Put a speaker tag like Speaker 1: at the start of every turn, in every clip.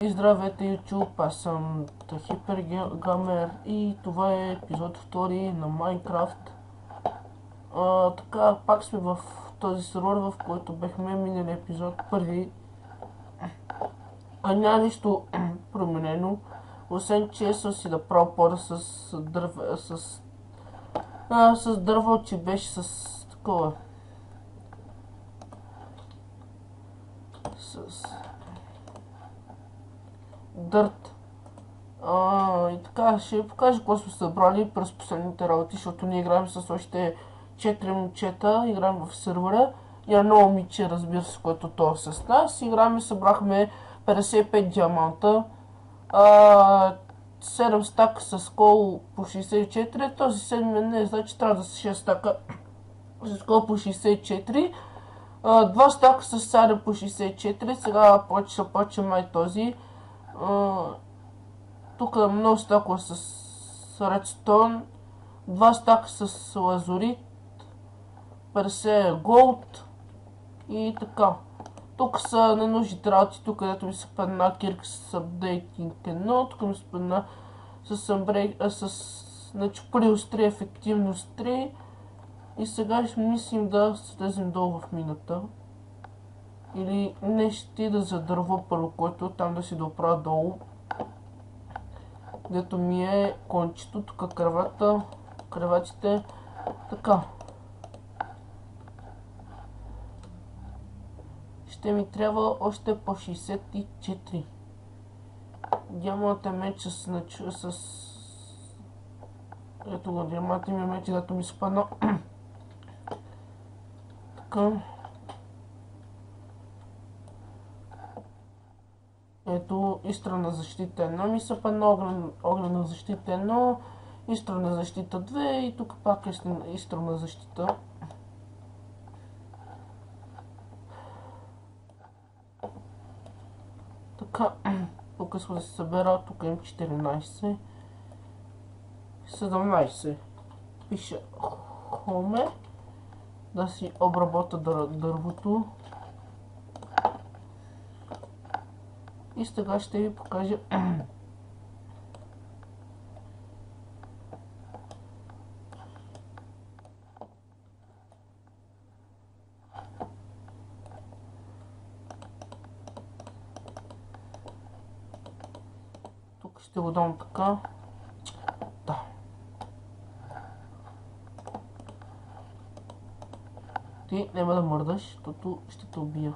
Speaker 1: И здравейте YouTube, аз съм Hypergamer и това е епизод 2 на Minecraft. Така, пак сме в този сервер, в който бехме минали епизод първи. Няма нищо променено, освен че съм си направил пода с дърво, че беше с такова. С дърт. И така, ще ви покажа какво сме събрали през последните работи, защото ние играем с още 4 момчета, играем в сервера и едно момиче, разбира се, което то е с нас. Играем и събрахме 55 диаманта, 7 стака с кол по 64, този 7 не значи трябва да са 6 стака с кол по 64, 2 стака с саре по 64, сега ще почне май този. Тук е много стакове с редстон, 2 стака с лазурит, 50 голд и така. Тук са ненужните работи, тук където ми се падна кирка с апдейтинг 1, тук ми се падна значи плюс 3 ефективност 3 и сега ще мислим да слезем долу в мината. Или не, ще да за дърво първо, което там да си доправя долу. Дето ми е кончето, тук креватите, така. Ще ми трябва още по 64. Диамантен меч с... Ето го, диамантен ми меч, дето ми спадна. Така. Ето, изстрана защита 1 ми се падна, огнена защита 1, изстрана защита 2 и тук пак е изстрана защита. Така, тук искам да се събера, тук имам 14, 17. Пише хоме, да си обработя дървото. И сега ще ви покажа тук ще го дам така. Да. Ти няма да мърдаш, защото ще те убия.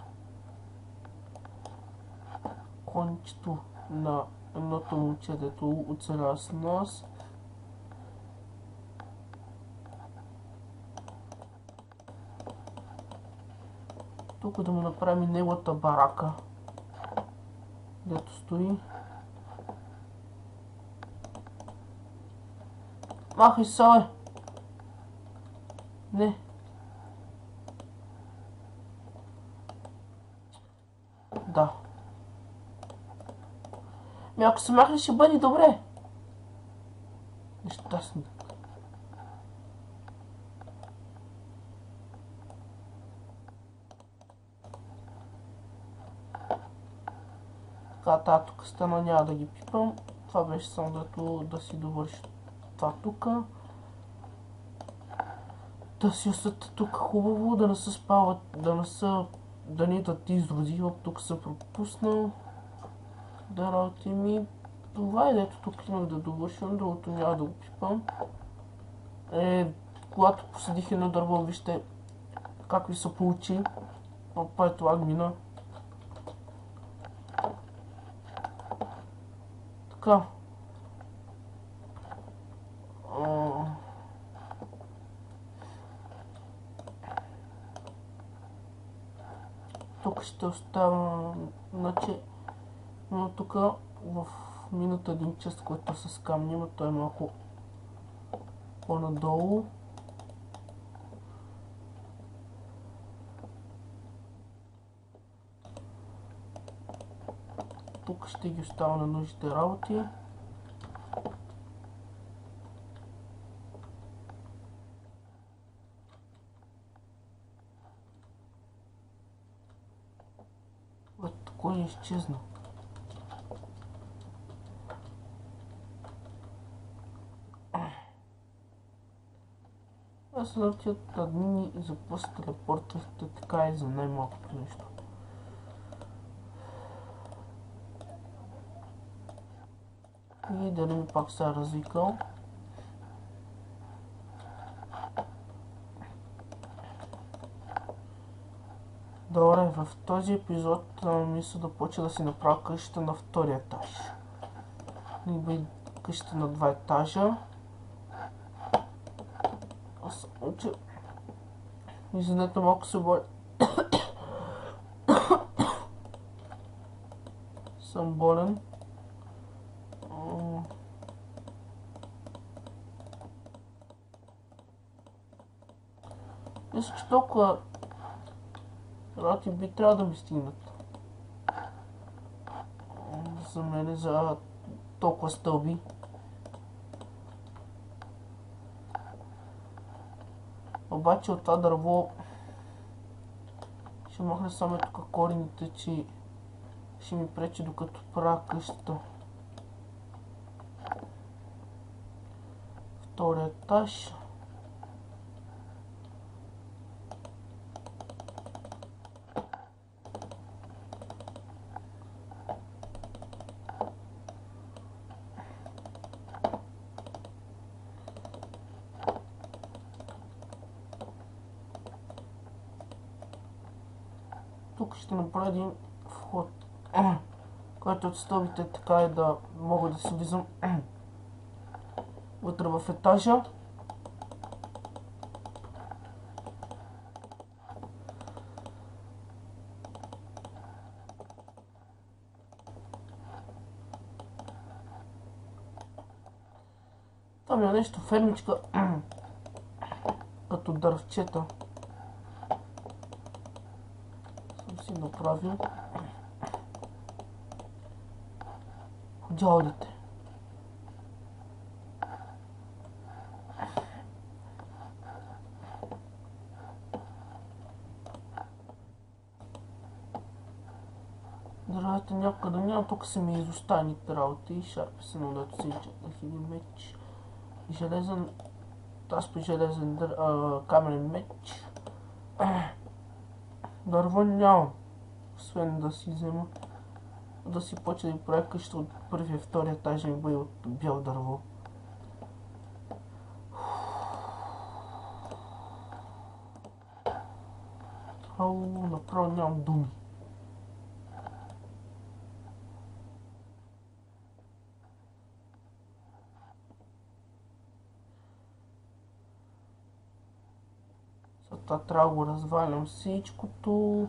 Speaker 1: Кончето на едното момче, дето оцелява с нас. Тук да му направим неговата барака, дето стои. Махай се, бе! Не. Да. Ако се махне, ще бъде добре. Нещастно. Така, тук стана, няма да ги пипам. Това беше само да си довърши това тук. Да си осъдят тук хубаво, да не се спават, да не идват изроди. Тук съм пропуснал да работи ми. Това е, дето тук имах да довършвам, другото няма да го пипам. Когато посадих едно дърво, вижте как ви се получи. Опа, е това мина. Така. Тук ще оставя, значи, но тук в минута един част, който с камни, но той е малко по-надолу. Тук ще ги оставя на нужните работи. Кой изчезна? Аз съм тият админи и за какво се телепортвахте така и за най-малкото нещо. И дали ми пак се е развикал. Добре, в този епизод мисля да почна да си направя къщата на втория етаж. Или къщата на 2 етажа. Аз че... Извинете, малко се боя. Съм болен. Мисля, че толкова работи би трябва да ми стигнат. За мен, за толкова стълби. Обаче от това дърво ще махне само тук корените, че ще ми пречи докато правя къщата. Втория етаж. Тук ще направя един вход, който от стълбите така е да мога да се влизам вътре в етажа. Там е нещо фермичка, като дървчета. Съм си направил дялдите. Дървата някъде няма, тук са ми изостаните работи и шарпи се на дето си четнах един меч. Железен, таспи железен каменен меч. Дърво нямам, освен да си взема, да си почне да правя къща от първия и втория етаж ми бъде от бял дърво. Направо нямам думи. Затова трябва да го развалям всичкото.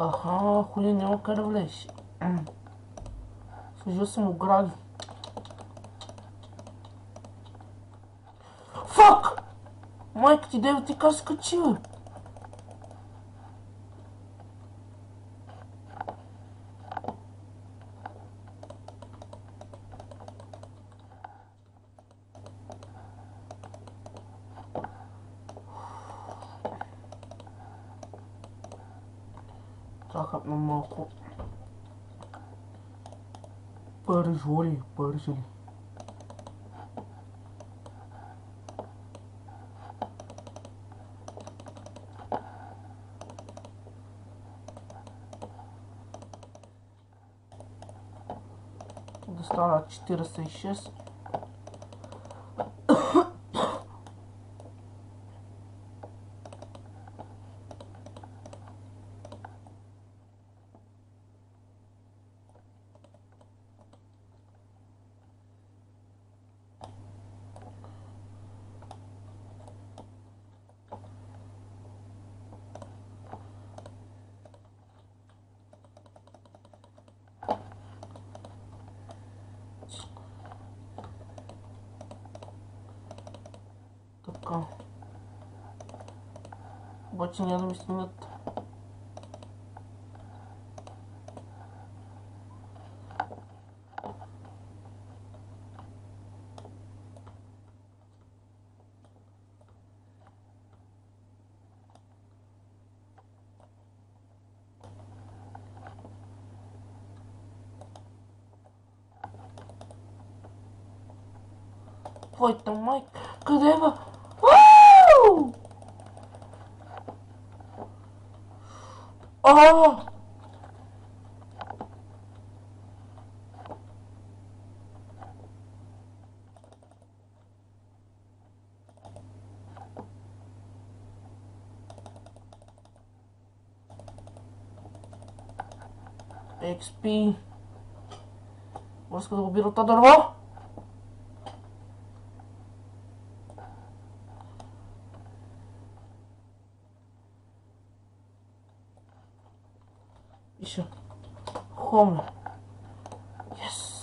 Speaker 1: Аха, хули няма къде влезеш. Сложил съм огради. Фак! Майка ти, дева ти как скачи, бе? Хапна малко пържоли. Да стана 46. Обаче няма да ми стигнат. Твоята майка, къде е бе? Ау! XP. Иска да го бира това дърво. Иша. Хоме. Yes.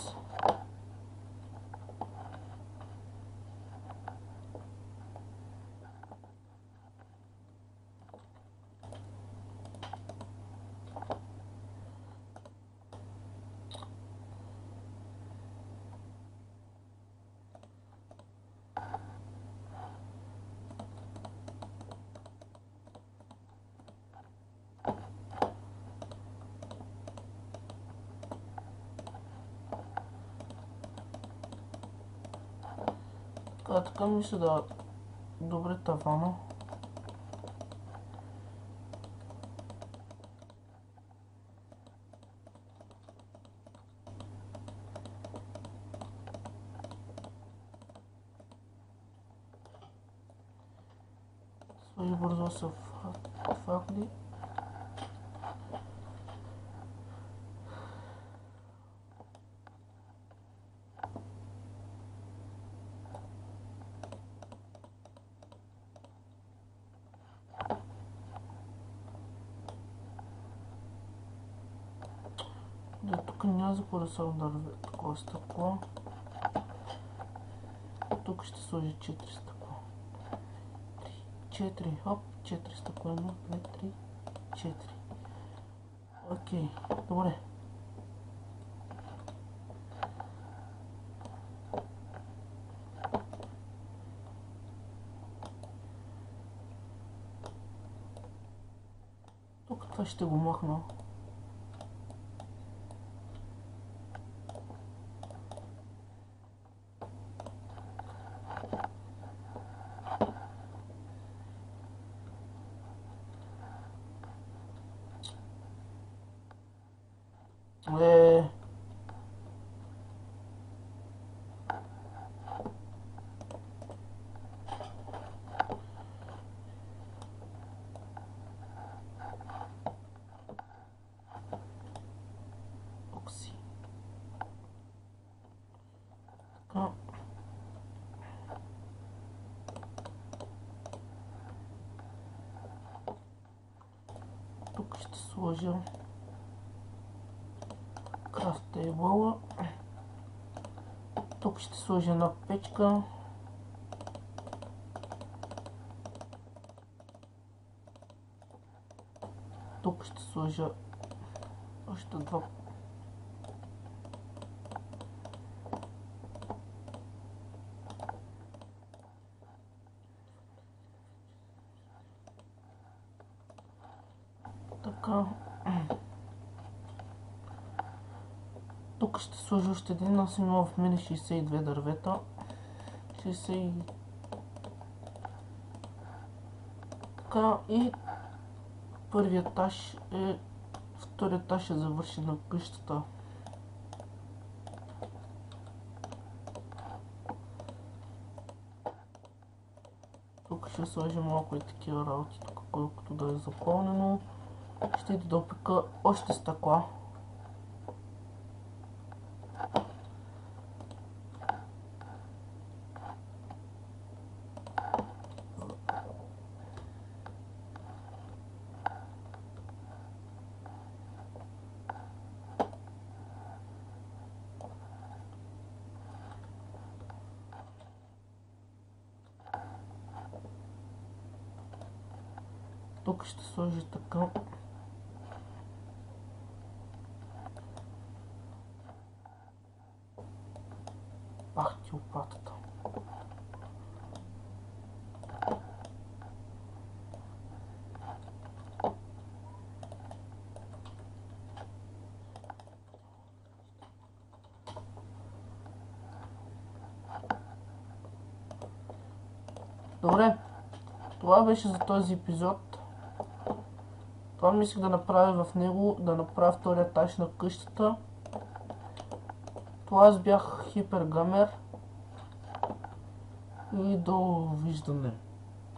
Speaker 1: Така ми се да добре тавана. Свои бързо са факли. Да, тук няма за какво да се ударва такова стъкло. Тук ще сложи 4 стъкла. 4, хоп, 4 стъкла, 1, 2, 3, 4. Окей, добре. Тук това ще го махна. Окси. Така. Тук ще сложа крафтейбъла. Тук ще сложа една печка. Тук ще сложа още два. Така. Тук ще сложа още един. Аз имам в мене 62 дървета. 60. Така и първият етаж е... Вторият етаж е завършен на къщата. Тук ще сложим малко и такива работи, тук колкото да е запълнено. Ще ида да опека още стъкла. Тук ще сложи така. Ах ти опатата. Добре, това беше за този епизод. Това мислих да направя в него, да направя втория етаж на къщата. Това аз бях Хипергамер и довиждане.